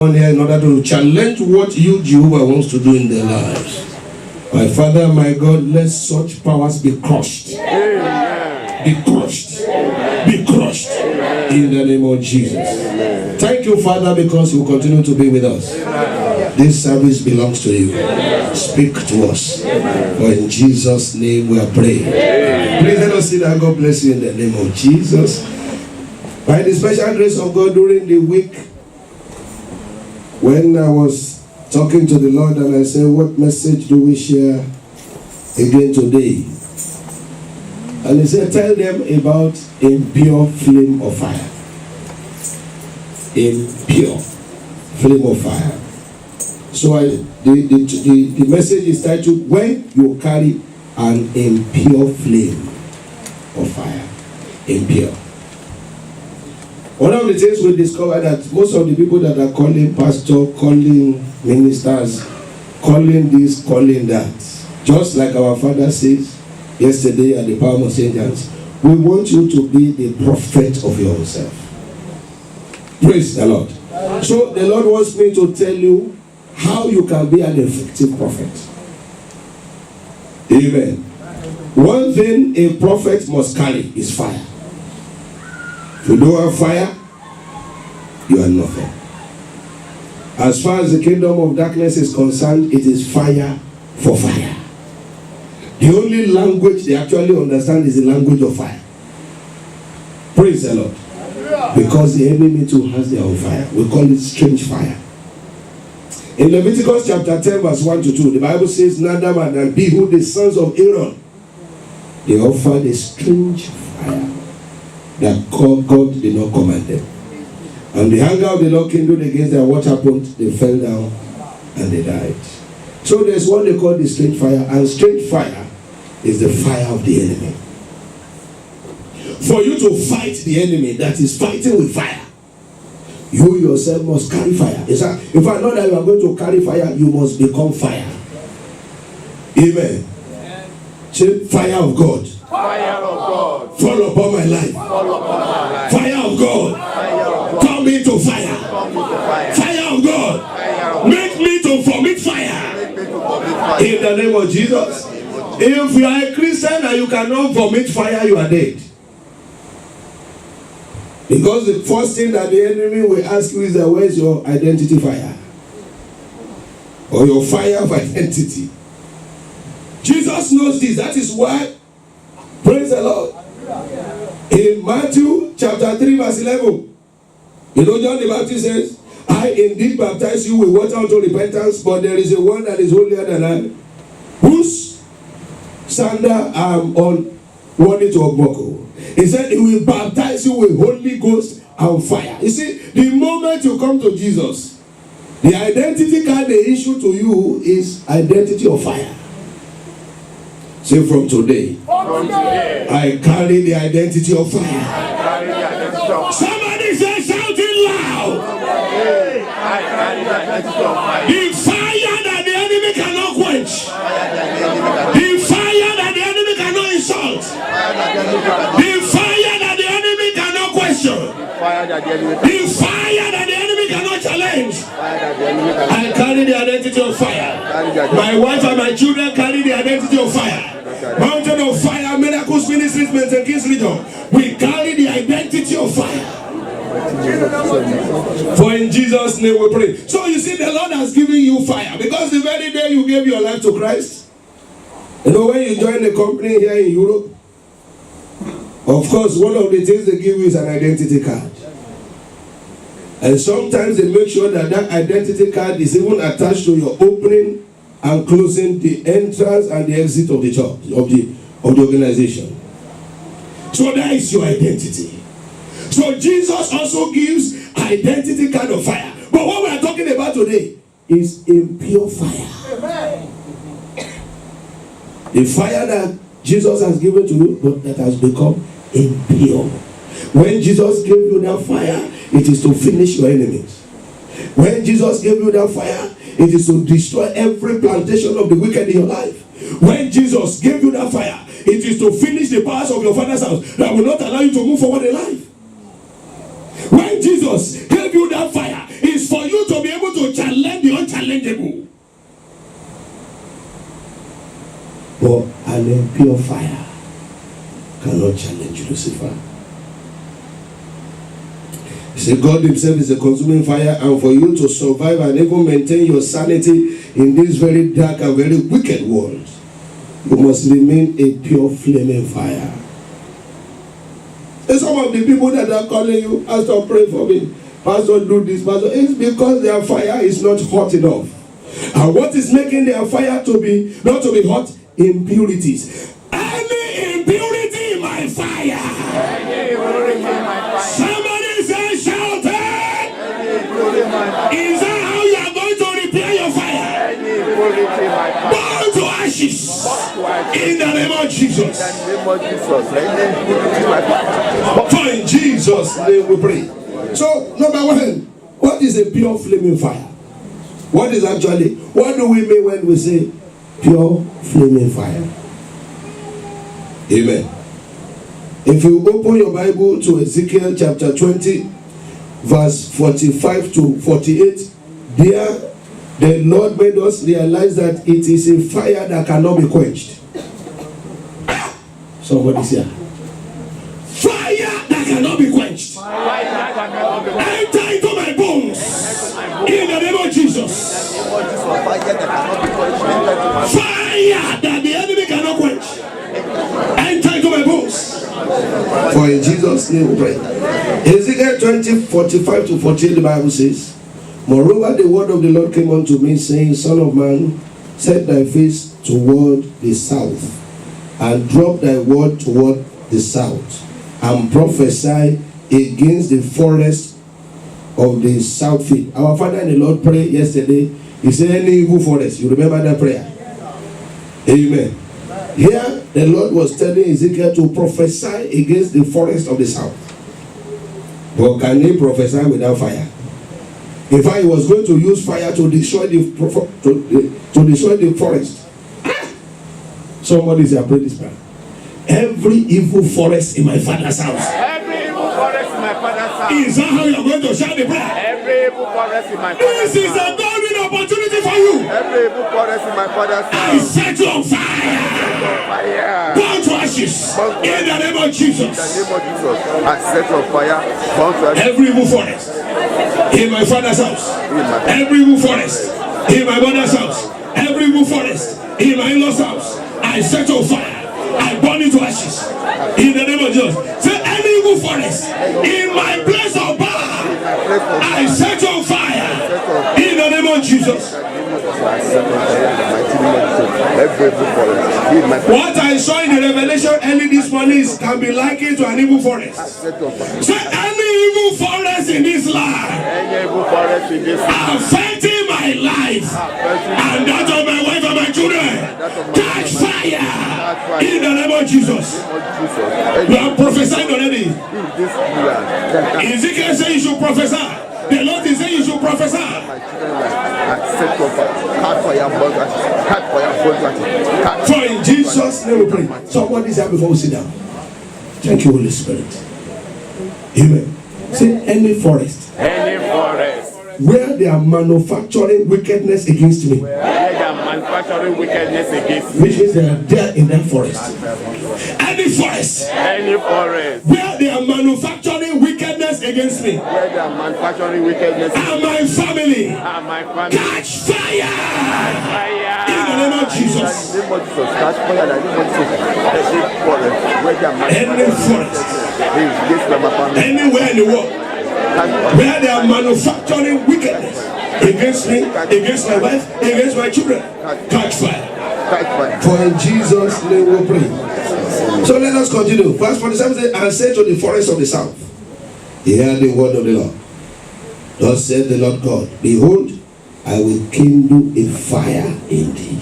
on here in order to challenge what you, Jehovah, wants to do in their lives. My Father, my God, let such powers be crushed. Amen. Be crushed. Amen. Be crushed. Amen. In the name of Jesus. Amen. Thank you, Father, because you continue to be with us. Amen. This service belongs to you. Amen. Speak to us. Amen. For in Jesus' name we are praying. Amen. Please let us see that. God bless you in the name of Jesus. By the special grace of God, during the week, when I was talking to the Lord and I said, what message do we share again today? And he said, tell them about a pure flame of fire. A pure flame of fire. So the message is titled, when you carry an impure flame of fire. Impure. One of the things we discovered that most of the people that are calling pastor, calling ministers, calling this, calling that, just like our father says yesterday at the Power of St. John's, we want you to be the prophet of yourself. Praise the Lord. So the Lord wants me to tell you how you can be an effective prophet. Amen. One thing a prophet must carry is fire. If you don't have fire, you are nothing. As far as the kingdom of darkness is concerned, it is fire for fire. The only language they actually understand is the language of fire. Praise the Lord. Because the enemy too has their own fire. We call it strange fire. In Leviticus chapter 10 verse 1 to 2, the Bible says, Nadab and Abihu, the sons of Aaron, they offered a strange fire that God did not command them. And the anger of the Lord kindled against them. What happened? They fell down and they died. So there's what they call the strange fire. And strange fire is the fire of the enemy. For you to fight the enemy that is fighting with fire, you yourself must carry fire. If I know that you are going to carry fire, you must become fire. Amen. Say, fire of God. Fire of God. Fall upon my life. Fall upon my life. Fire of God. Fire of God. Turn me into fire. Turn me to fire. Fire of God. Fire of Make me to vomit fire. Make me to vomit fire. In the name of Jesus. If you are a Christian and you cannot vomit fire, you are dead. Because the first thing that the enemy will ask you is that where's your identity fire? Or your fire of identity. Jesus knows this. That is why, praise the Lord. In Matthew chapter 3 verse 11, you know John the Baptist says, I indeed baptize you with water unto repentance, but there is a one that is holier than I, whose sandal I am unworthy to unbuckle. He said he will baptize you with Holy Ghost and fire. You see, the moment you come to Jesus, the identity card they issue to you is identity of fire. Say, from today, I carry the identity of fire. Somebody say, shout it loud. I carry the identity of fire. The fire that the enemy cannot quench. The fire that the enemy cannot insult. The fire that the enemy cannot question. The fire that the enemy cannot challenge. I carry the identity of fire. My wife and my children carry the identity of fire. Mountain of Fire, Miracles Ministries, and Kings Legion. We carry the identity of fire. For in Jesus' name we pray. So you see, the Lord has given you fire. Because the very day you gave your life to Christ, you know, when you join a company here in Europe, of course, one of the things they give you is an identity card. And sometimes they make sure that that identity card is even attached to your opening and closing, the entrance and the exit of the church, of the organization. So that is your identity. So Jesus also gives identity card of fire. But what we are talking about today is impure fire. Amen. The fire that Jesus has given to you, but that has become impure. When Jesus gave you that fire, it is to finish your enemies. When Jesus gave you that fire, it is to destroy every plantation of the wicked in your life. When Jesus gave you that fire, it is to finish the powers of your father's house that will not allow you to move forward in life. When Jesus gave you that fire, is for you to be unchallengeable. But an impure fire cannot challenge Lucifer. You see, God himself is a consuming fire, and for you to survive and even maintain your sanity in this very dark and very wicked world, you must remain a pure flaming fire. And some of the people that are calling you, Pastor, pray for me, Pastor, do this, Pastor, it's because their fire is not hot enough. And what is making their fire to be not to be hot? Impurities. Any impurity in my fire. Somebody say, shout it. Is that how you are going to repair your fire? Burn to ashes. In the name of Jesus. For in Jesus' name we pray. So, number one, what is a pure flaming fire? What is actually, what do we mean when we say pure flaming fire? Amen. If you open your Bible to Ezekiel chapter 20, verse 45 to 48, there the Lord made us realize that it is a fire that cannot be quenched. Somebody's here. Fire that cannot be quenched. Enter into my bones. In the name of Jesus. Fire that the enemy cannot quench. Enter into my bones. For in Jesus' name we pray. Ezekiel 20, 45 to 48, the Bible says, moreover, the word of the Lord came unto me, saying, Son of man, set thy face toward the south, and drop thy word toward the south, and prophesy against the forest of the south field. Our Father in the Lord prayed yesterday. He said, any evil forest. You remember that prayer? Amen. Here, the Lord was telling Ezekiel to prophesy against the forest of the south. But can he prophesy without fire? In fact, he was going to use fire to destroy the forest. Somebody say, I pray this prayer. Every evil forest in my father's house. Every evil forest in my father's house. Is that how you are going to shout the prayer? Every evil forest in my father's house. This is a golden opportunity for you. Every evil forest in my father's I house. set you on fire. Fire. Burn to ashes. In the name of Jesus. In the name of Jesus. I set on fire. Burn to ashes. Every evil forest in my father's house. Every evil forest in my mother's house. Every evil forest in my in-laws' house. I set on fire. I burn it to ashes. In the name of Jesus. Say any evil forest in my place of power. I set on fire. In the name of Jesus. What I saw in the revelation early this morning can be likened to an evil forest. Say any evil forest in this land affecting my life and that of my wife and my children, catch fire in the name of Jesus. You have prophesied already. Ezekiel said you should prophesy. The Lord is saying you should prophesy. For in Jesus' name we pray. Somebody say before we sit down. Thank you, Holy Spirit. Amen. Say any forest. Any forest. Where they are manufacturing wickedness against me. Where they are manufacturing wickedness against me. Which means they are there in that forest. Any forest. Any forest. Where they are manufacturing wickedness against me. Where they are manufacturing wickedness And my family. and my family. Catch fire. Fire. In the name of Jesus. In the name of Jesus. Catch fire. In the name of Jesus. Any forest. Where they are Any forest. manufacturing. Anywhere in the world. Where they are manufacturing wickedness against me, against my wife, against my children, catch fire. For in Jesus' name we pray. So let us continue. Verse 47 says, and say to the forest of the south, hear the word of the Lord. Thus said the Lord God, behold, I will kindle a fire in thee,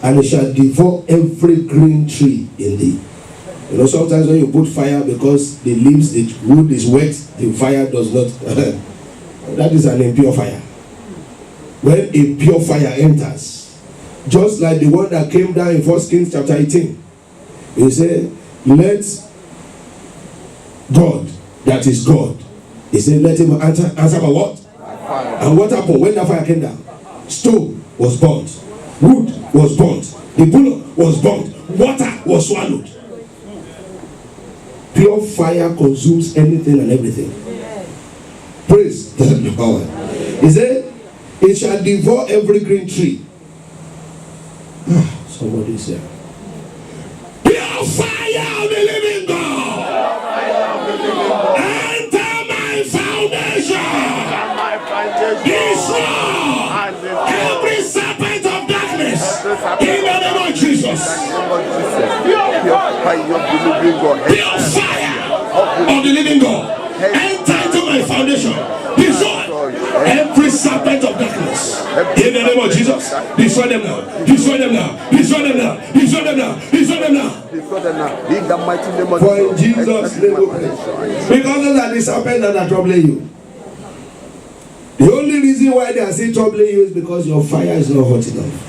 and it shall devour every green tree in thee. You know, sometimes when you put fire because the leaves, the wood is wet, the fire does not. That is an impure fire. When a pure fire enters, just like the one that came down in 1 Kings chapter 18, he said, let God, that is God, he said, let him answer by what? And what happened when that fire came down? Stone was burnt, wood was burnt, the bullock was burnt, water was swallowed. Pure fire consumes anything and everything. Praise the Lord. He said, it shall devour every green tree. Somebody said, pure fire of the living God, enter my foundation. Destroy every serpent of darkness in the name of Jesus. Pure fire of the living God, enter into my foundation. Destroy every serpent of darkness in the name of Jesus. Destroy them now. Destroy them now. Destroy them now. Destroy them now. Destroy them now. In the mighty name of For in Jesus' name we pray. Because those are the serpents that are troubling you. The only reason why they are still troubling you is because your fire is not hot enough.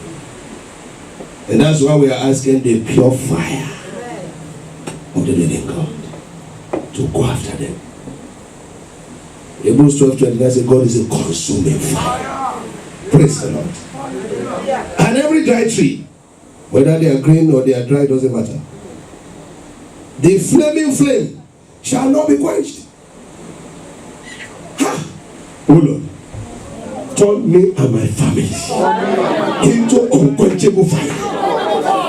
And that's why we are asking the pure fire of the living God to go after them. Hebrews 12:29 says God is a consuming fire. Praise the Lord. And every dry tree, whether they are green or they are dry, doesn't matter. The flaming flame shall not be quenched. Ha! Oh Lord, turn me and my family into unquenchable fire.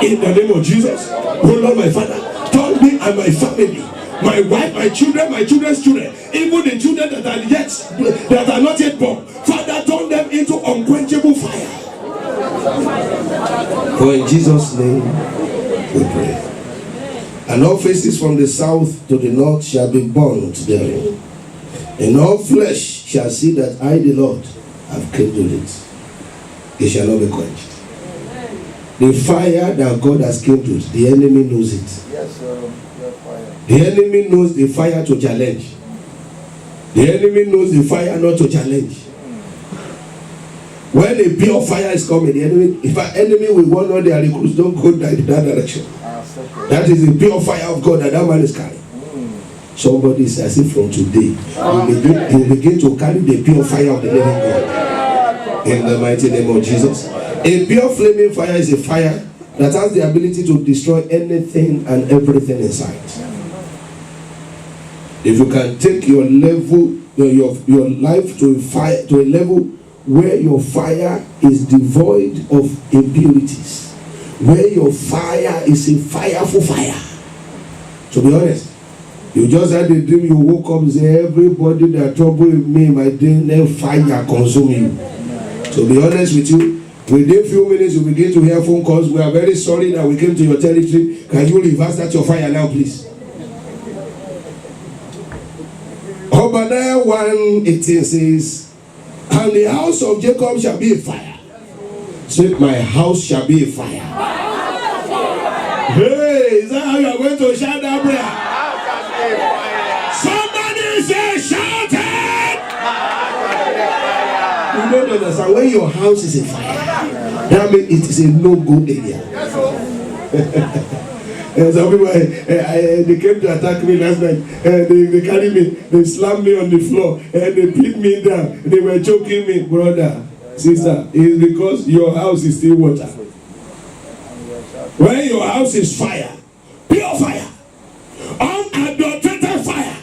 In the name of Jesus. Oh Lord, my Father, turn me and my family, my wife, my children, my children's children, even the children that are not yet born, Father, turn them into unquenchable fire. For in Jesus' name we pray. And all faces from the south to the north shall be burnt therein, and all flesh shall see that I, the Lord, have kindled it. It shall not be quenched. The fire that God has kindled, the enemy knows it. Yes, sir. The enemy knows the fire to challenge. The enemy knows the fire not to challenge. When a pure fire is coming, the enemy, if an enemy will warn all their recruits, don't go that direction. That is the pure fire of God that man is carrying. Somebody is as if from today, you begin to carry the pure fire of the living God. In the mighty name of Jesus. A pure flaming fire is a fire that has the ability to destroy anything and everything inside. If you can take your level, your life to a level where your fire is devoid of impurities, where your fire is a fireful fire. To be honest, you just had a dream, you woke up and say, everybody that troubled me, my day, fire consume you. To be honest with you, within a few minutes you begin to hear phone calls. We are very sorry that we came to your territory. Can you reverse that your fire now, please? Obadiah 1:18 says, and the house of Jacob shall be a fire. Say, my house shall be a fire. Hey, is that how you are going to shout that prayer? Somebody say, shout it! You don't understand. When your house is a fire, that means it is a no-go area. And some people, they came to attack me last night. They carried me, they slammed me on the floor, and they pinned me down. They were choking me, brother, sister. It's because your house is still water. When your house is fire, pure fire, unadulterated fire,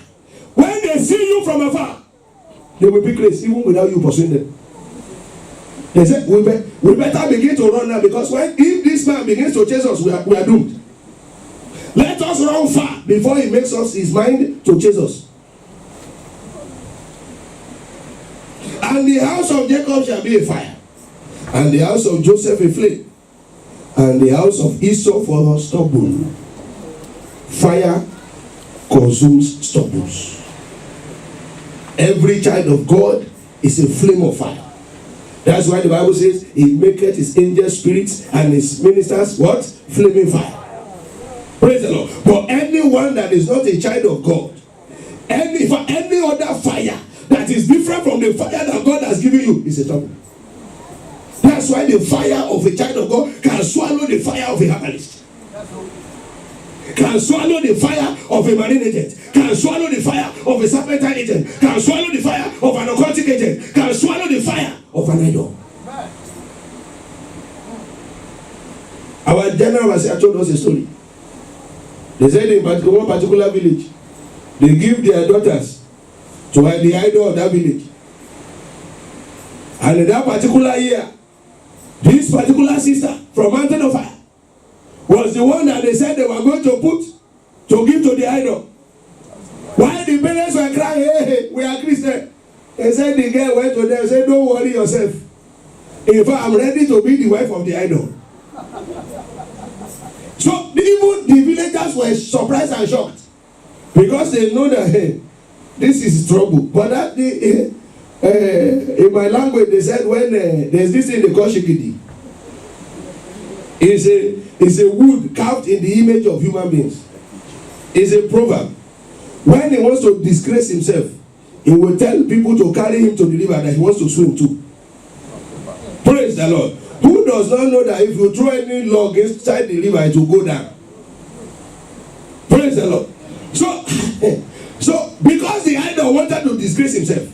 when they see you from afar, they will be crazy even without you pursuing them. They said, we better begin to run now, because if this man begins to chase us, we are doomed. Let us run far before he makes us his mind to chase us. And the house of Jacob shall be a fire, and the house of Joseph a flame, and the house of Esau for stubble. Fire consumes stubbles. Every child of God is a flame of fire. That's why the Bible says he maketh his angel spirits and his ministers what? Flaming fire. Praise the Lord. But anyone that is not a child of God, any other fire that is different from the fire that God has given you is a trouble. That's why the fire of a child of God can swallow the fire of a herbalist, can swallow the fire of a marine agent, can swallow the fire of a serpentine agent, can swallow the fire of an occultic agent, can swallow of an idol. Our general was told us a story. They said in one particular village, they give their daughters to the idol of that village. And in that particular year, this particular sister from Mountain of Fire was the one that they said they were going to give to the idol. While the parents were crying, hey, we are Christian. They said the girl went to them and said, don't worry yourself. In fact, I'm ready to be the wife of the idol. So even the villagers were surprised and shocked because they know that, hey, this is trouble. But that day, in my language, they said when there's this thing they call shikidi. It's a wood carved in the image of human beings. It's a proverb. When he wants to disgrace himself, he will tell people to carry him to the river that he wants to swim to. Praise the Lord. Who does not know that if you throw any log inside the river, it will go down? Praise the Lord. So because the idol wanted to disgrace himself,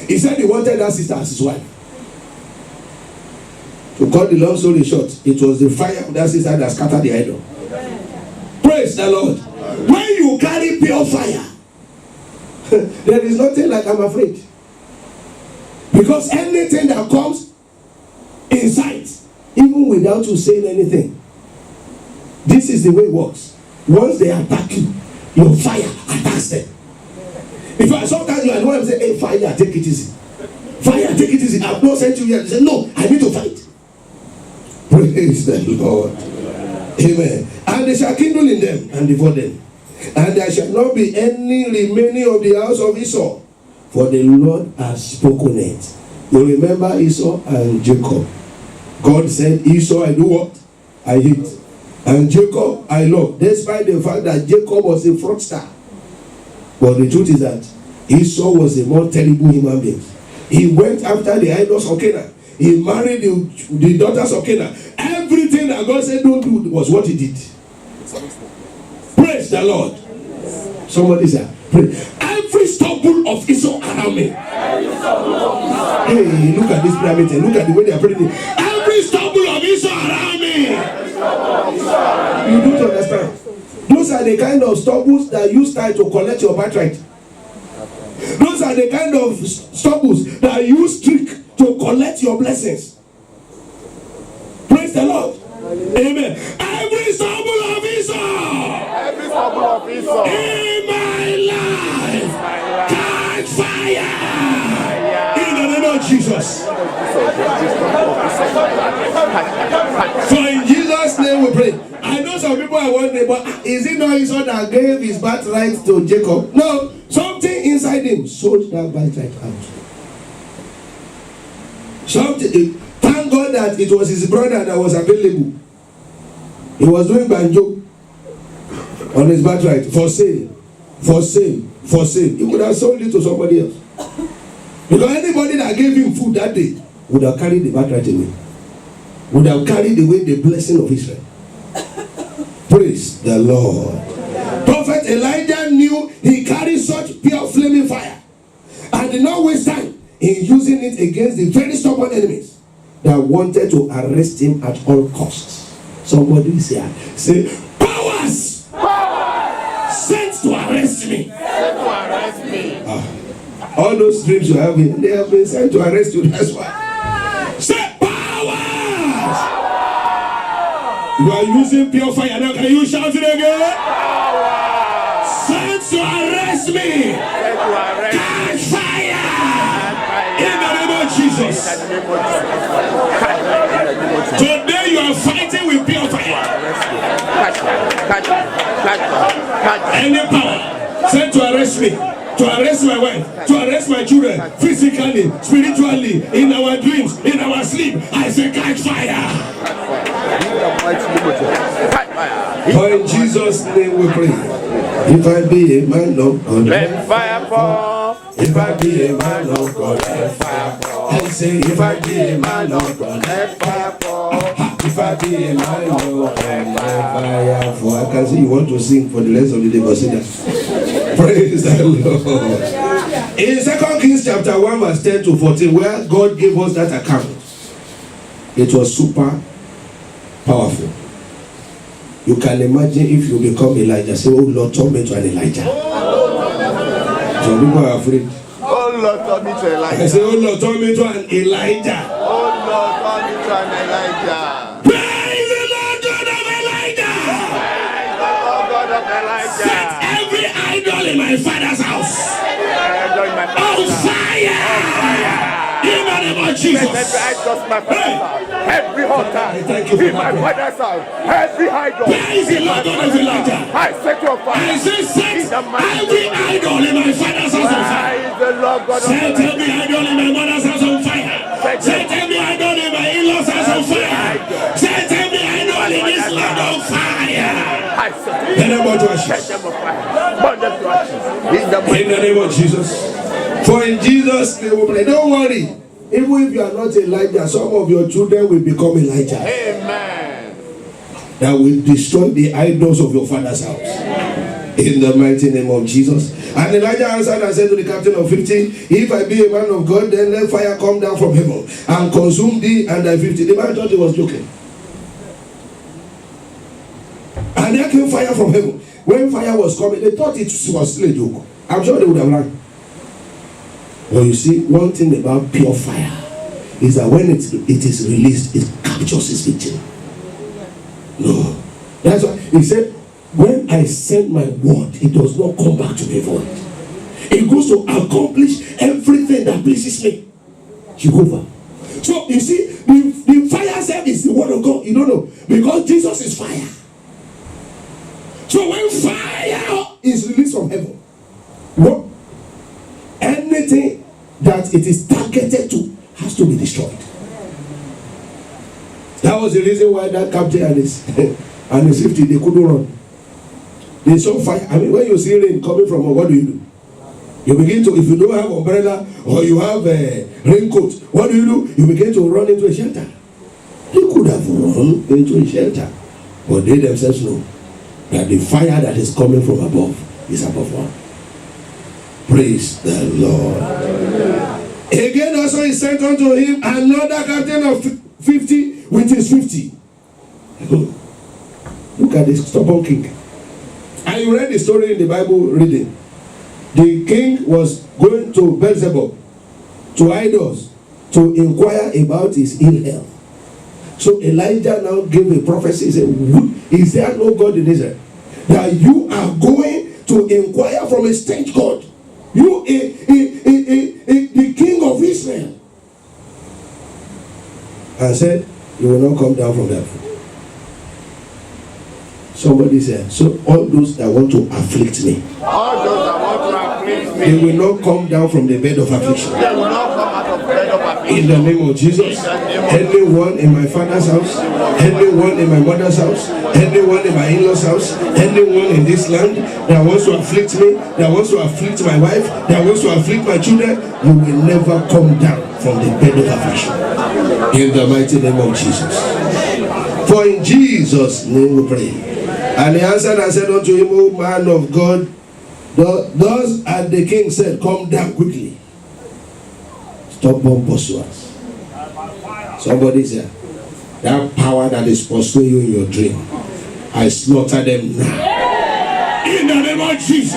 he said he wanted that sister as his wife. To cut the long story short, it was the fire of that sister that scattered the idol. Praise the Lord. When you carry pure fire, there is nothing like I'm afraid. Because anything that comes in sight, even without you saying anything, this is the way it works. Once they attack you, your fire attacks them. If I sometimes you are the one say, hey, fire, take it easy. Fire, take it easy. I've not sent you here. You say, no, I need to fight. Praise the Lord. Amen. And they shall kindle in them and devour them. And there shall not be any remaining of the house of Esau, for the Lord has spoken it. You remember Esau and Jacob. God said, Esau I do what? I hate. And Jacob I love. Despite the fact that Jacob was a fraudster. But the truth is that Esau was a more terrible human being. He went after the idols of Canaan. He married the daughters of Canaan. Everything that God said don't do was what he did. Praise the Lord. Somebody said, every stubble of Esau around me. Hey, look at this prayer meeting. Look at the way they are praying. Every stubble of Esau around me. You don't understand. Those are the kind of stubbles that you start to collect your birthright. Those are the kind of stubbles that you trick to collect your blessings. Praise the Lord. Amen. Every stubble of Esau. Every stubble of Esau. In my life. Catch fire. In the name of Jesus. For in Jesus' name we pray. I know some people are wondering, but is it not Esau that gave his birthright to Jacob? No. Something inside him sold that birthright out. Something. Thank God that it was his brother that was available. He was doing banjo on his birthright for sale, for sale, for sale. He would have sold it to somebody else. Because anybody that gave him food that day would have carried the birthright away. Would have carried away the blessing of Israel. Praise the Lord. Prophet Elijah knew he carried such pure flaming fire and did not waste time in using it against the very stubborn enemies that wanted to arrest him at all costs. Somebody is here. Say, powers! Powers! Sent to arrest me. Sent to arrest me. All those dreams you have, they have been sent to arrest you. That's why. Say, powers! You are using pure fire now. Can you shout it again? Powers! Sent to arrest me. Sent to arrest me. Catch fire! In the name of Jesus. Today you are fighting with pure fire. Any power sent to arrest me, to arrest my wife, to arrest my children, physically, spiritually, in our dreams, in our sleep, I say catch fire. For in Jesus' name we pray. If I be a man of God, Let fire fall. if I be a man of God, let fire fall. I say, if I be a man of God, let fire fall. If I be a man of God, let fire fall. I can see you want to sing for the rest of the day, but sing that. Praise the Lord. In 2 Kings chapter 1 verse 10 to 14, where God gave us that account, it was super powerful. You can imagine if you become Elijah, say, oh Lord, turn me to an Elijah. Some people are afraid. Oh Lord, turn me to Elijah. I say, oh Lord, turn me to an Elijah. Oh Lord, turn me to an Elijah. Praise the Lord God of Elijah. Praise the Lord God of Elijah. Set every idol in my father's house on fire. In the name of Jesus. Every altar in my father's house, every idol. Praise the Lord God of Elijah. I set your fire. I say, set every idol in my father's house on fire. Praise the Lord God of Set Elijah. every idol in my mother's house on fire. Set every idol in my in-laws' house on fire. Set every idol in this land on fire. I set In the name of Jesus. them on fire. Burn them to ashes. In the name of Jesus. For in Jesus' name we pray. Don't worry. Even if you are not Elijah, some of your children will become Elijah. Amen. That will destroy the idols of your father's house. In the mighty name of Jesus. And Elijah answered and said to the captain of 50, if I be a man of God, then let fire come down from heaven and consume thee and thy 50. The man thought he was joking. And there came fire from heaven. When fire was coming, they thought it was still a joke. I'm sure they would have run. But you see, one thing about pure fire is that when it is released, it captures its victim. No. That's why he said, when I send my word, it does not come back to me void. It goes to accomplish everything that pleases me. Jehovah. So you see, the fire self is the word of God. You don't know. Because Jesus is fire. So when fire is released from heaven, what? Anything that it is targeted to has to be destroyed. That was the reason why that captain and his 50, they couldn't run. They saw fire. I mean, when you see rain coming from, what do? You begin to, if you don't have umbrella or you have a raincoat, what do? You begin to run into a shelter. They could have run into a shelter, but they themselves know that the fire that is coming from above is above one. Praise the Lord. Again also he sent unto him another captain of 50 with his 50. Look at this stubborn king. And you read the story in the Bible reading. The king was going to Beelzebub, to idols, to inquire about his ill health. So Elijah now gave a prophecy. He said, is there no God in Israel that you are going to inquire from a strange God? You, the king of Israel. And said, you will not come down from heaven. Somebody said, so all those that want to afflict me, All those that want to afflict me, they will not come down from the bed of affliction. they will not come out of bed of affliction. In the name of Jesus, anyone in my father's house, anyone in my mother's house, anyone in my in-laws' house, anyone in this land that wants to afflict me, that wants to afflict my wife, that wants to afflict my children, you will never come down from the bed of affliction. In the mighty name of Jesus. For in Jesus' name we pray. And he answered and said unto him, O man of God, thus as the king said, come down quickly. Stubborn pursuers. Somebody said, that power that is pursuing you in your dream, I slaughter them now. In the name of Jesus.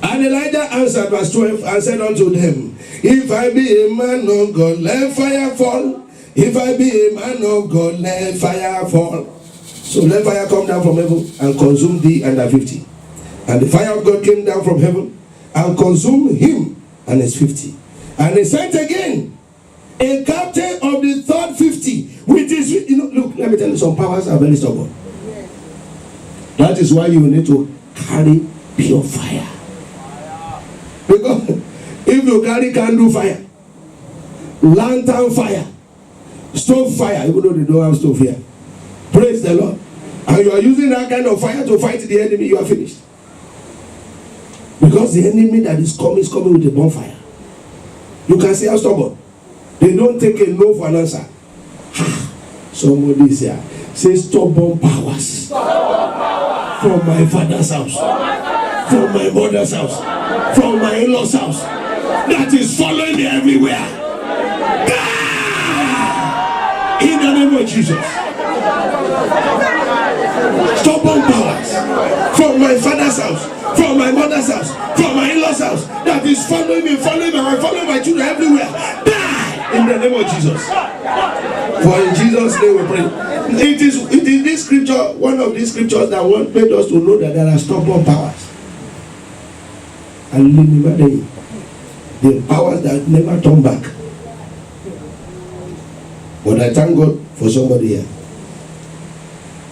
And Elijah answered, verse 12, and said unto them, if I be a man of God, let fire fall. If I be a man of God, let fire fall. So let fire come down from heaven and consume thee and thy 50. And the fire of God came down from heaven and consumed him and his 50. And he sent again a captain of the third 50 with his, look, let me tell you, some powers are very stubborn. That is why you need to carry pure fire. Because if you carry candle fire, lantern fire, stove fire, even though they don't have stove here, praise the Lord, and you are using that kind of fire to fight the enemy, you are finished. Because the enemy that is coming with a bonfire. You can see how stubborn. They don't take a no for an answer. Somebody is here. Say stubborn powers from my father's house. from my mother's house, from my in-laws' house, that is following me everywhere. In the name of Jesus. Stubborn powers from my father's house, from my mother's house, from my in-laws' house, that is following me, following my children everywhere. Die in the name of Jesus. For in Jesus' name we pray. It is this scripture, one of these scriptures that made us to know that there are stubborn powers. And remember the powers that never turn back. But I thank God for somebody here.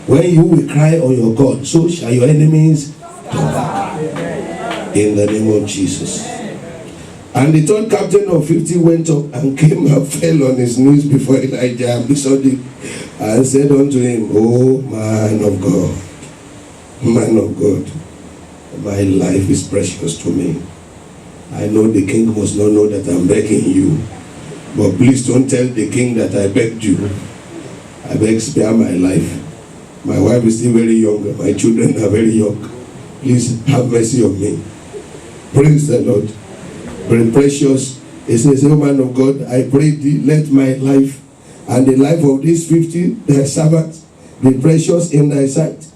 When you will cry on your God, so shall your enemies turn back. In the name of Jesus. And the third captain of 50 went up and came and fell on his knees before Elijah and besought him and said unto him, O man of God, my life is precious to me. I know the king must not know that I'm begging you, but please don't tell the king that I begged you. I beg, spare my life. My wife is still very young. My children are very young. Please have mercy on me. Praise the Lord. Very precious. He says, O man of God, I pray thee, let my life and the life of these 50 thy servants be precious in thy sight.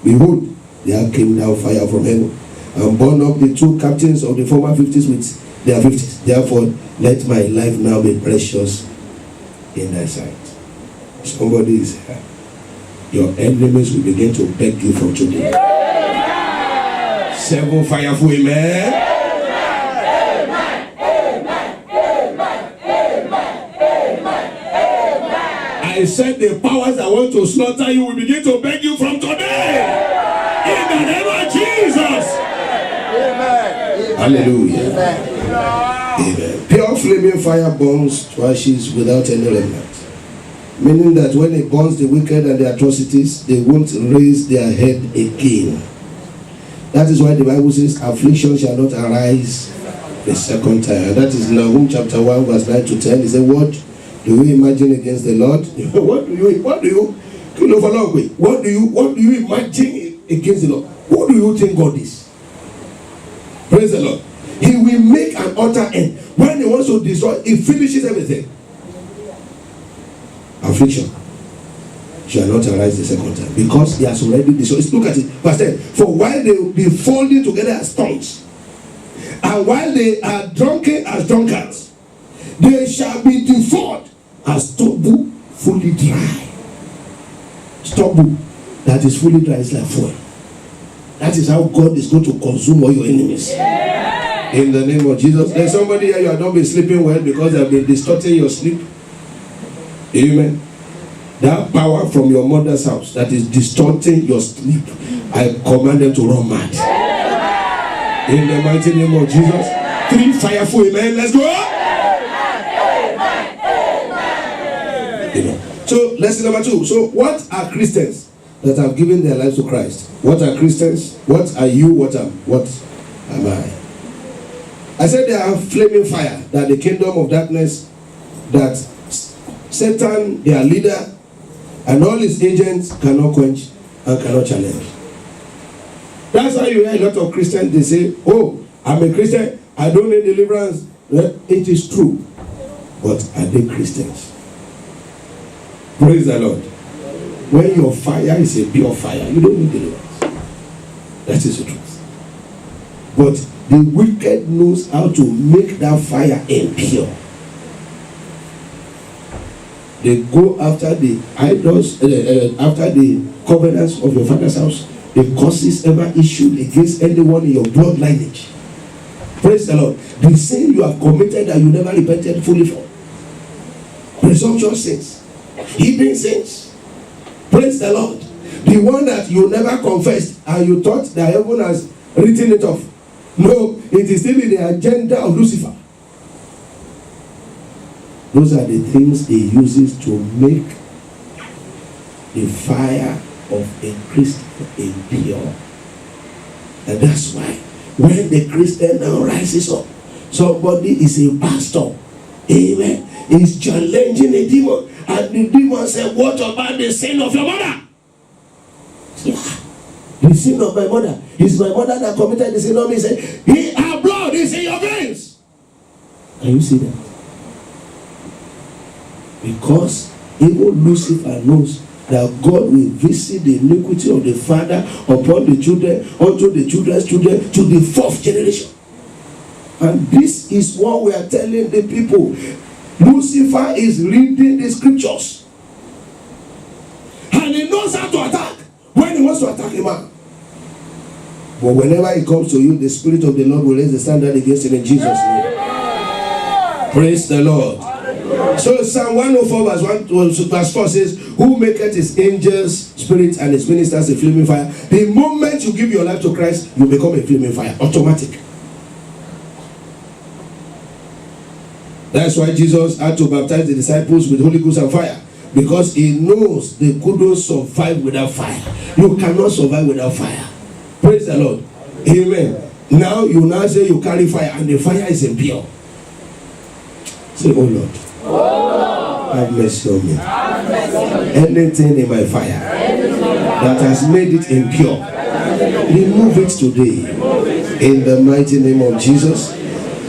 Behold, there came down fire from heaven and burned up the 2 captains of the former 50s with their 50s. Therefore, let my life now be precious in thy sight. Somebody is here. Your enemies will begin to beg you from today. 7 fireful amen. I said the powers that want to slaughter you will begin to beg you from today. In the name of Jesus. Amen. Hallelujah. Amen. Amen. Pure flaming fire burns to ashes without any remnant. Meaning that when it burns the wicked and the atrocities, they won't raise their head again. That is why the Bible says, affliction shall not arise the second time. And that is Nahum chapter 1 verse 9 to 10. He said, what do you imagine against the Lord? What do you imagine against the Lord? What do you think God is? Praise the Lord. He will make an utter end. When he wants to destroy, he finishes everything. Affliction shall not arise the second time, because he has already destroyed. Look at it, verse 10. For while they will be folding together as stones, and while they are drunken as drunkards, they shall be devoured as stubble fully dry. Stubble that is fully dry is like fuel. That is how God is going to consume all your enemies. Yeah. In the name of Jesus. There's somebody here, you have not been sleeping well because they have been distorting your sleep. Amen. That power from your mother's house that is distorting your sleep, I command them to run mad. Yeah. In the mighty name of Jesus. 3 fireful amen. Let's go. So lesson number 2. So what are Christians that have given their lives to Christ? What are Christians? What are you? What am I? I said they are flaming fire, that the kingdom of darkness, that Satan, their leader, and all his agents cannot quench and cannot challenge. That's why you hear a lot of Christians, they say, oh, I'm a Christian, I don't need deliverance. It is true. But are they Christians? Praise the Lord. When your fire is a pure fire, you don't need deliverance. That is the truth. But the wicked knows how to make that fire impure. They go after the idols, after the covenants of your father's house, the curses ever issued against anyone in your blood lineage. Praise the Lord. The sin you have committed that you never repented fully for. Presumptuous sins. Hidden sins. Praise the Lord. The one that you never confessed and you thought that heaven has written it off. No, it is still in the agenda of Lucifer. Those are the things he uses to make the fire of a Christian impure. And that's why when the Christian now rises up, somebody is a pastor, amen, is challenging a demon, and the demon said, what about the sin of your mother? Yeah. The The sin of my mother. It's my mother that committed the sin of me. He said, her blood is in your veins. Can you see that? Because even Lucifer knows that God will visit the iniquity of the father upon the children, unto the children's children, to the fourth generation. And this is what we are telling the people. Lucifer is reading the scriptures. And he knows how to attack when he wants to attack a man. But whenever he comes to you, the Spirit of the Lord will raise the standard against him in Jesus' name. Praise the Lord. So Psalm 104 verse 4 says, who maketh his angels spirits and his ministers a flaming fire. The moment you give your life to Christ, you become a flaming fire. Automatic. That's why Jesus had to baptize the disciples with Holy Ghost and fire. Because he knows they couldn't survive without fire. You cannot survive without fire. Praise the Lord. Amen. Now you now say you carry fire and the fire is impure. Say, oh Lord. Have mercy on me. Anything in my fire that has made it impure, remove it today in the mighty name of Jesus.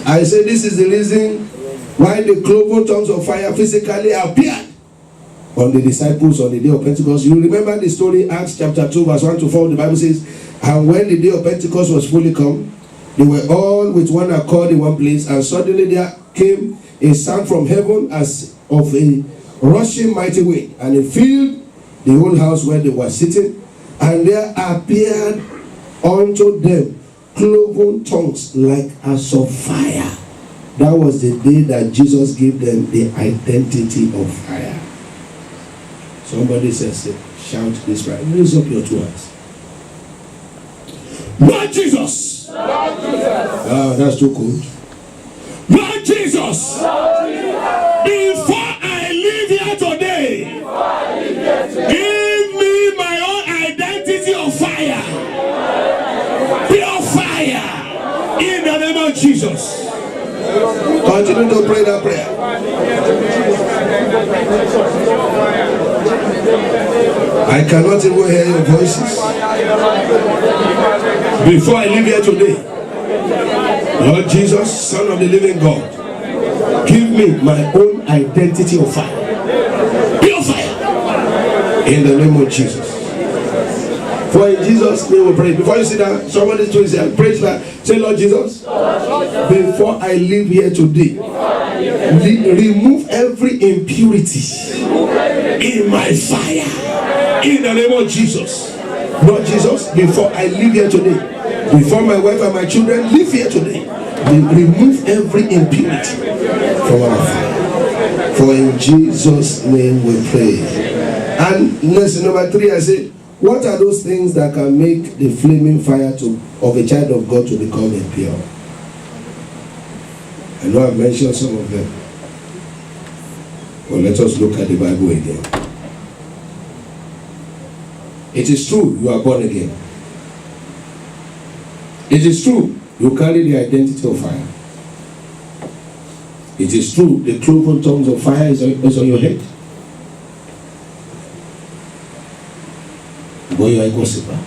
I say this is the reason why the cloven tongues of fire physically appeared on the disciples on the day of Pentecost. You remember the story, Acts chapter 2 verse 1 to 4. The Bible says, and when the day of Pentecost was fully come, they were all with one accord in one place, and suddenly there came a sound from heaven as of a rushing mighty wind, and it filled the whole house where they were sitting, and there appeared unto them cloven tongues like as of fire. That was the day that Jesus gave them the identity of fire. Somebody says, shout this right. Raise up your two hands. Lord Jesus. Lord Jesus. Ah, that's too cold. Lord Jesus. Before I leave here today, give me my own identity of fire. Pure fire. In the name of Jesus. Continue to pray that prayer. I cannot even hear your voices. Before I leave here today, Lord Jesus, Son of the living God, give me my own identity of fire. Pure fire. In the name of Jesus. For in Jesus' name we pray. Before you sit down, somebody is doing praise that. Say, Lord Jesus, before I leave here today, remove every impurity in my fire. In the name of Jesus. Lord Jesus, before I leave here today, before my wife and my children leave here today, remove every impurity from our fire. For in Jesus' name we pray. And lesson number 3, I say, what are those things that can make the flaming fire of a child of God to become impure? I know I've mentioned some of them. But let us look at the Bible again. It is true you are born again. It is true you carry the identity of fire. It is true the cloven tongues of fire is on your head. But you are a gossiper.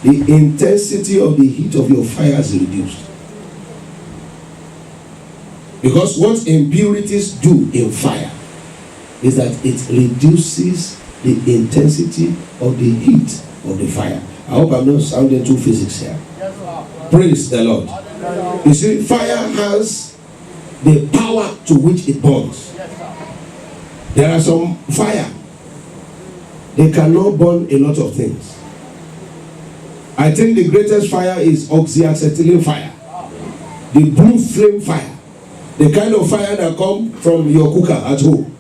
The intensity of the heat of your fire is reduced. Because what impurities do in fire is that it reduces the intensity of the heat of the fire. I hope I'm not sounding too physics here. Praise the Lord. You see, fire has the power to which it burns. There are some fire. They cannot burn a lot of things. I think the greatest fire is oxyacetylene fire. The blue flame fire. The kind of fire that comes from your cooker at home.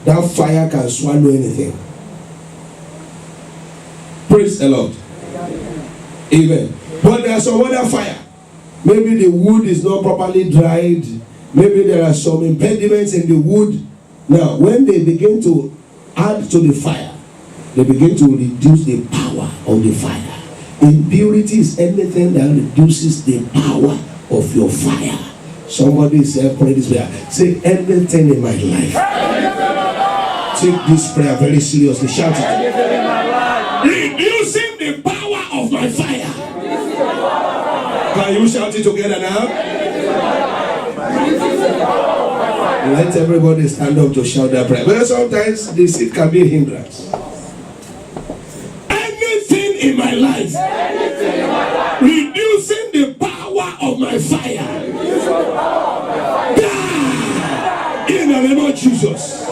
That fire can swallow anything. Praise the Lord. Amen. But there are some other fire. Maybe the wood is not properly dried. Maybe there are some impediments in the wood. Now, when they begin to add to the fire, they begin to reduce the power of the fire. Impurity is anything that reduces the power of your fire. Somebody say, pray this prayer. Say, anything in my life. Take this prayer very seriously. Shout it. Reduce the power of my fire. Can you shout it together now? Let everybody stand up to shout that prayer. But sometimes this it can be a hindrance. Anything in my life reducing the power of my fire. Die in the name of Jesus.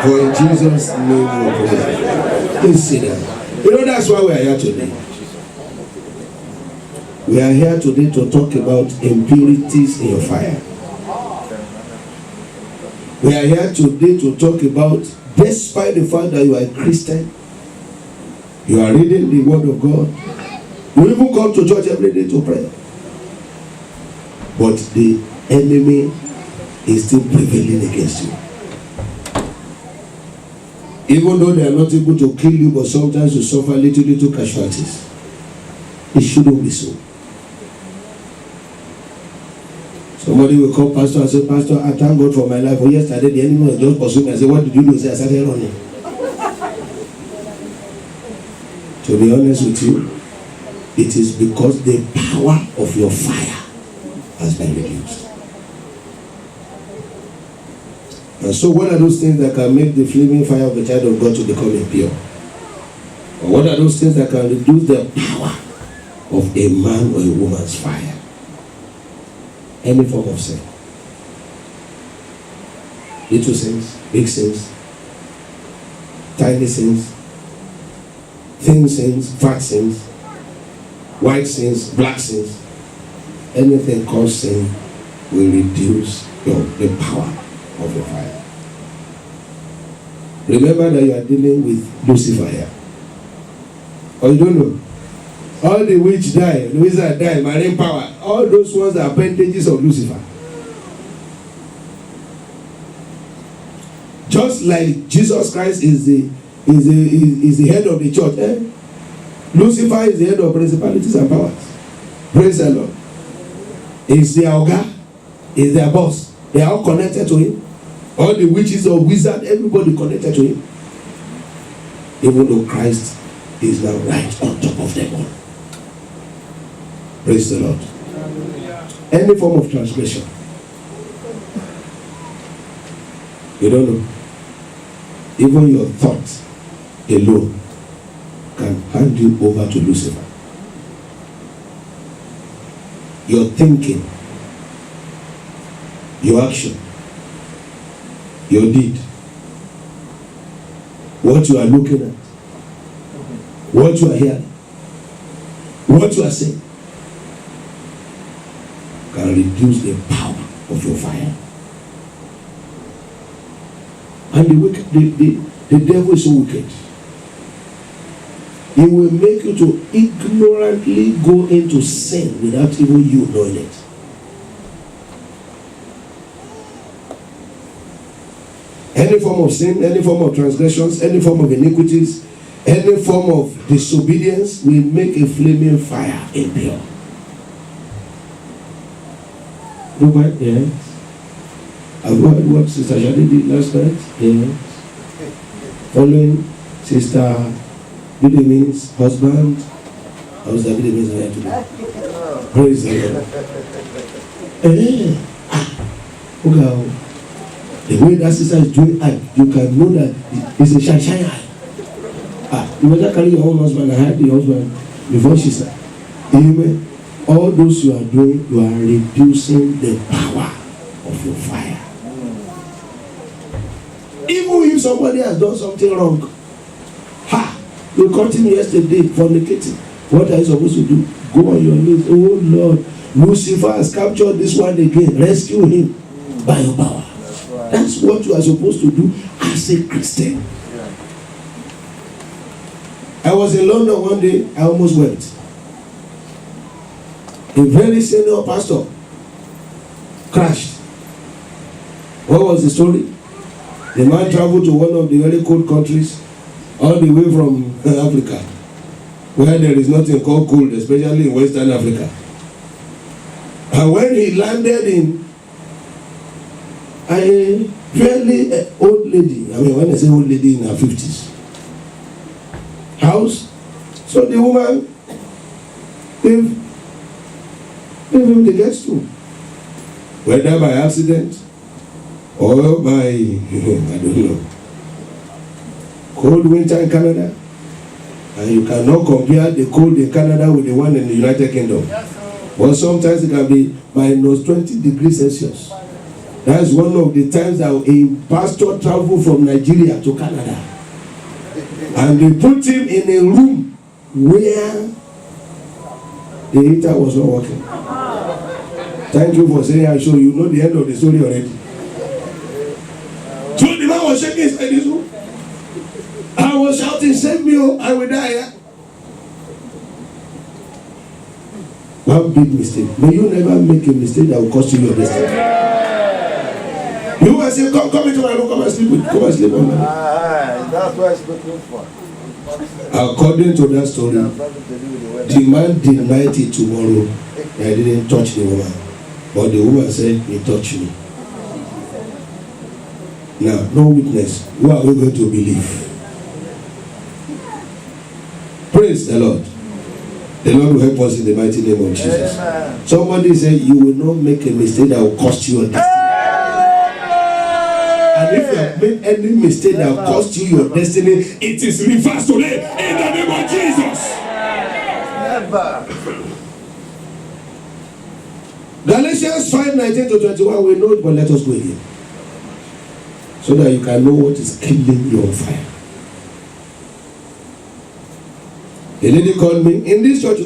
For in Jesus' name we pray. Please sit down. You know that's why we are here today. We are here today to talk about impurities in your fire. We are here today to talk about, despite the fact that you are a Christian, you are reading the Word of God, you even come to church every day to pray, but the enemy is still prevailing against you. Even though they are not able to kill you, but sometimes you suffer little casualties. It shouldn't be so. Somebody will call pastor and say, Pastor, I thank God for my life. But yesterday the enemy was just pursuing me. I said, what did you do? I said, I started running. To be honest with you, it is because the power of your fire has been reduced. And so what are those things that can make the flaming fire of the child of God to become impure? Or what are those things that can reduce the power of a man or a woman's fire? Any form of sin. Little sins, big sins, tiny sins, thin sins, fat sins, white sins, black sins. Anything called sin will reduce the power of the fire. Remember that you are dealing with Lucifer here. Or you don't know? All the witch die, the wizard die, marine power, all those ones are appendages of Lucifer. Just like Jesus Christ is the head of the church, Lucifer is the head of principalities and powers. Praise the Lord. He's their Oga, he's their boss. They are all connected to him. All the witches or wizards, everybody connected to him. Even though Christ is now right on top of them all. Praise the Lord. Any form of transgression. You don't know. Even your thoughts alone can hand you over to Lucifer. Your thinking, your action, your deed, what you are looking at, what you are hearing, what you are saying, can reduce the power of your fire. And the devil is so wicked. He will make you to ignorantly go into sin without even you knowing it. Any form of sin, any form of transgressions, any form of iniquities, any form of disobedience will make a flaming fire impure. Nobody? Yes. Have you heard what Sister Shadi did last night? Yes. Following Sister Bidemi's husband. How's that Bidemi's here today? Praise the Lord. Okay. The way that sister is doing eye, you can know that it's a shine eye. You better carry your own husband and hide the husband before she said, amen. All those you are doing, you are reducing the power of your fire. Even if somebody has done something wrong, you caught him yesterday fornicating. What are you supposed to do? Go on your knees. Oh Lord, Lucifer has captured this one again. Rescue him by your power. That's what you are supposed to do as a Christian. I was in London one day, I almost wept. A very senior pastor crashed. What was the story? The man traveled to one of the very cold countries, all the way from Africa, where there is nothing called cold, especially in Western Africa. And when he landed in Fairly old lady. I mean, when I say old lady, in her 50s. House. So the woman gave him the guest room. Whether by accident or by, I don't know. Cold winter in Canada. And you cannot compare the cold in Canada with the one in the United Kingdom. But sometimes it can be minus 20 degrees Celsius. That's one of the times that a pastor traveled from Nigeria to Canada. And they put him in a room where the heater was not working. Thank you for saying I show you know the end of the story already. So the man was shaking his head in his room. I was shouting, save me, oh, I will die here. One big mistake. May you never make a mistake that will cost you your destiny. You will say, come into my room, come and sleep with, come and sleep on me. That's what it's looking for. According to that story, the man denied it tomorrow. I didn't touch the woman. But the woman said, he touched me. Now, no witness. Who are we going to believe? Praise the Lord. The Lord will help us in the mighty name of Jesus. Amen. Somebody said, you will not make a mistake that will cost you your destiny. And if you have made any mistake that will cost you your destiny, it is reversed today in the name of Jesus. Never. Galatians 5:19-21, we know it, but let us go again. So that you can know what is killing you on fire. A lady called me in this church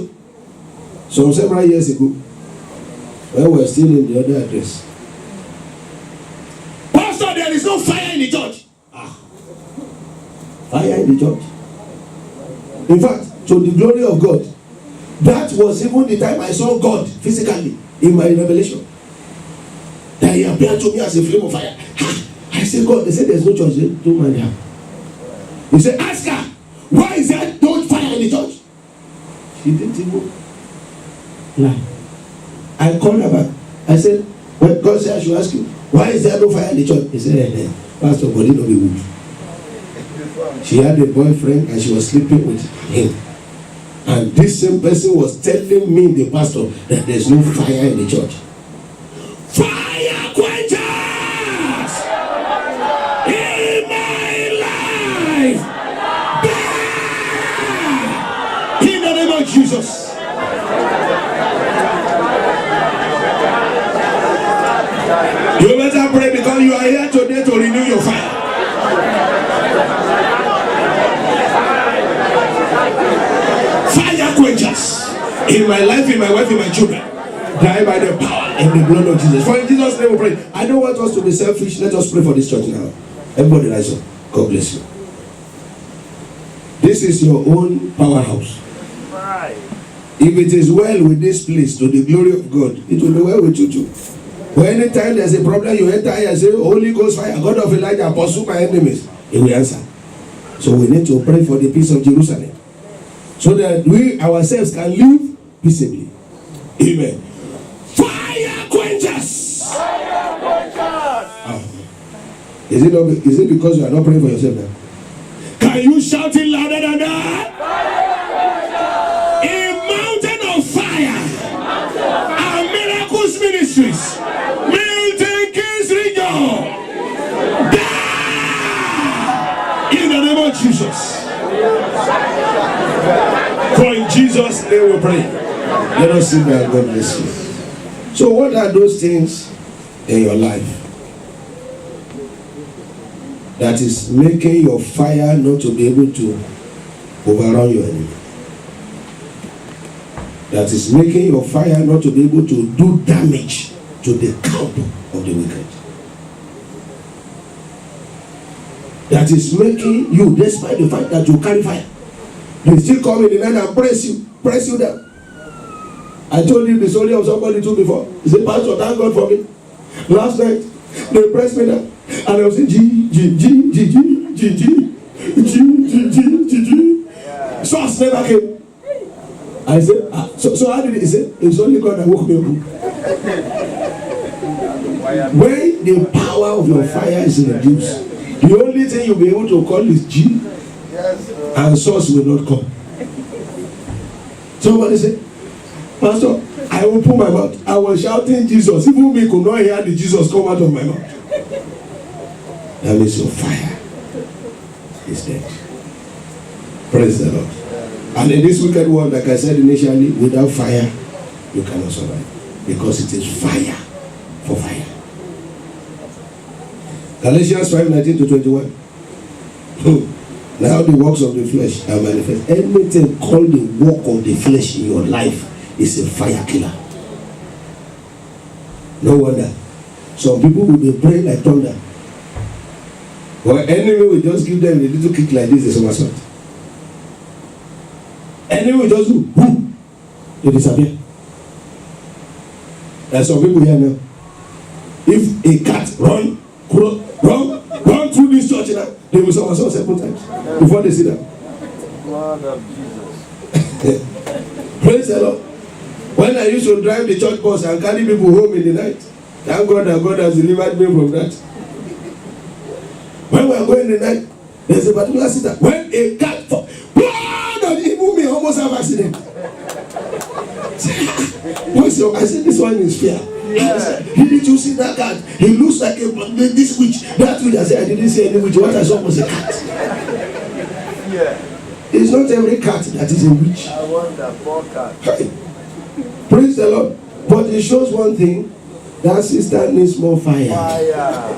several years ago when we were still in the other address. Pastor, there is no fire in the church. Fire in the church. In fact, to the glory of God, that was even the time I saw God physically in my revelation. That he appeared to me as a flame of fire. I said, God, they said there's no church. Don't mind her. He said, ask her, why is there no fire in the church? She didn't even lie. I called her back. I said, well, God said I should ask you, why is there no fire in the church? He said, Pastor, but it don't be wood. She had a boyfriend and she was sleeping with him. And this same person was telling me, the pastor, that there's no fire in the church. Fire quenchers in my life. In the name of Jesus. You better pray because you are here today to renew your fire. Fire quenchers in my life, in my wife, in my children, die by the power in the blood of Jesus. For in Jesus' name we pray. I don't want us to be selfish. Let us pray for this church now. Everybody rise up. God bless you. This is your own powerhouse. If it is well with this place, to the glory of God, it will be well with you too. But anytime there's a problem, you enter here and say, Holy Ghost fire, God of Elijah, pursue my enemies. He will answer. So we need to pray for the peace of Jerusalem, so that we ourselves can live peaceably. Amen. Fire quenchers! Fire quenchers! Is it because you are not praying for yourself now? Can you shout it louder than that? A mountain of fire! Our miracles ministries! Milton Keynes region! In the name of Jesus. For in Jesus' name we pray. Let us sing that. God bless you. So what are those things in your life that is making your fire not to be able to overrun your enemy? That is making your fire not to be able to do damage to the camp of the wicked? That is making you, despite the fact that you carry fire, they still come in the night and press you down. I told you the story of somebody too before. He said, Pastor, thank God for me. Last night, they pressed me down. And I was saying, So I never came. I said, so how did he say? It's only God that woke me up. When the power of your fire is reduced, the only thing you'll be able to call is G, and source will not come. Somebody say, Pastor, I opened my mouth. I was shouting Jesus. Even me could not hear the Jesus come out of my mouth. That means your fire is dead. Praise the Lord. And in this wicked world, like I said initially, without fire, you cannot survive. Because it is fire for fire. Galatians 5:19-21. Now the works of the flesh are manifest. Anything called the work of the flesh in your life is a fire killer. No wonder. Some people will be praying like thunder. But enemy will just give them a little kick like this, a somersault. Enemy will just do boom, they disappear. There are some people here now. If a cat run through this church now, they will somersault several times before they sit down. Blood of Jesus. Praise the Lord. When I used to drive the church bus and carry people home in the night, thank God that God has delivered me from that. When we are going in the night, there's a particular sitter. When a cat falls, even me almost have accident. I said this one is fear. Did you see that cat? He looks like this witch. That witch. I said I didn't see any witch. What I saw was a cat. Yeah. It's not every cat that is a witch. I want that poor cat. Hey. Praise the Lord. But it shows one thing. That sister needs more fire. Fire.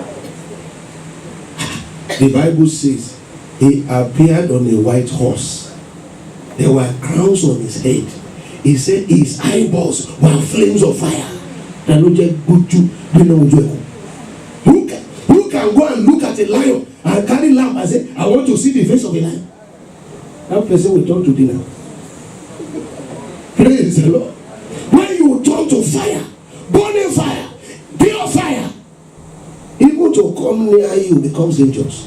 The Bible says he appeared on a white horse. There were crowns on his head. He said his eyeballs were flames of fire. Who can go and look at a lion and carry lamp and say, I want to see the face of a lion? That person will turn to dinner. Praise the Lord. When you turn to fire, burning fire, pure fire, even to come near you becomes dangerous.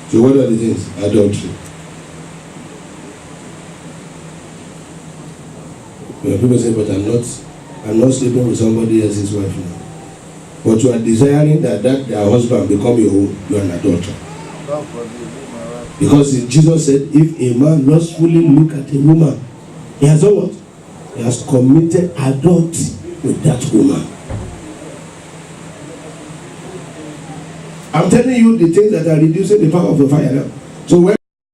So what are the things? Adultery. When people say, but I'm not sleeping with somebody else's wife now. But you are desiring that their husband become your own, you are an adulterer. Because Jesus said, if a man lustfully look at a woman, he has done what? He has committed adultery with that woman. I'm telling you the things that are reducing the power of the fire now. So when